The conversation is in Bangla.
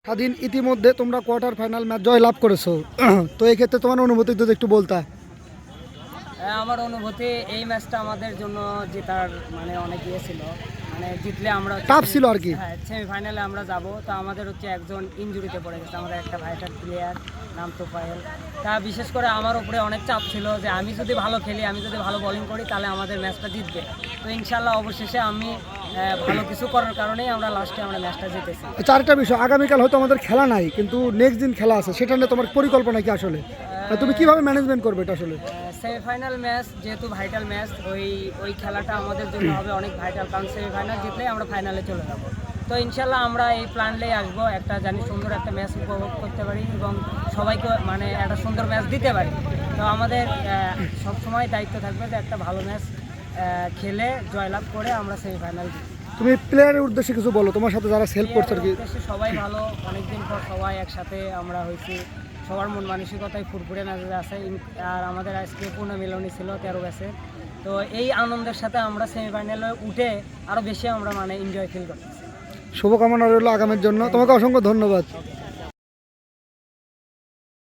স্বাধীন ইতিমধ্যে তোমরা কোয়ার্টার ফাইনাল ম্যাচ জয় লাভ করেছো তো এই ক্ষেত্রে তোমার অনুভূতি যদি একটু বলতা। আমার অনুভূতি এই ম্যাচটা আমাদের জন্য জেতার মানে অনেক ইয়ে ছিল, মানে জিতলে আমরা টাফ ছিল আর কি। হ্যাঁ, সেমিফাইনালে আমরা যাব। তো আমাদের একজন ইনজুরিতে পড়ে গেছে, আমাদের একটা ভাইটার প্লেয়ার নাম তোফায়েল। তা বিশেষ করে আমার উপরে অনেক চাপ ছিল যে আমি যদি ভালো খেলি, আমি যদি ভালো বোলিং করি তাহলে আমাদের ম্যাচটা জিতবে। তো ইনশাল্লাহ অবশেষে আমি ভালো কিছু করার কারণেই আমরা লাস্টে ম্যাচটা জিতেছি। চারটা বিষয়, আগামীকাল হয়তো আমাদের খেলা নাই কিন্তু নেক্সট দিন খেলা আছে, সেটা নিয়ে তোমার পরিকল্পনা কি আসলে, তুমি কিভাবে ম্যানেজমেন্ট করবে এটা আসলে? সেমিফাইনাল ম্যাচ যেহেতু ভাইটাল ম্যাচ, ওই খেলাটা আমাদের জন্য হবে অনেক ভাইটাল, কারণ সেমিফাইনাল জিতলে আমরা ফাইনালে চলে যাবো। তো ইনশাল্লাহ আমরা এই প্ল্যানলেই আসবো, একটা জানি সুন্দর একটা ম্যাচ উপভোগ করতে পারি এবং সবাইকে মানে একটা সুন্দর ম্যাচ দিতে পারি। তো আমাদের সবসময় দায়িত্ব থাকবে যে একটা ভালো ম্যাচ খেলে জয়লাভ করে আমরা সেমিফাইনাল জিতি। তুমি প্লেয়ারের উদ্দেশ্যে কিছু বলো, তোমার সাথে যারা হেল্প করছে আর কি। সবাই ভালো, অনেকদিন পর সবাই একসাথে আমরা হয়েছি, সবার মন মানসিকতায় ফুরফুরে মেজাজে আছে। আর আমাদের আজকে পুনর্মিলনী ছিল 13 ব্যাচে। তো এই আনন্দের সাথে আমরা সেমিফাইনালে উঠে আরও বেশি আমরা মানে এনজয় ফিল করতেছি। শুভকামনা রইল আগামীর জন্য, তোমাকে অসংখ্য ধন্যবাদ।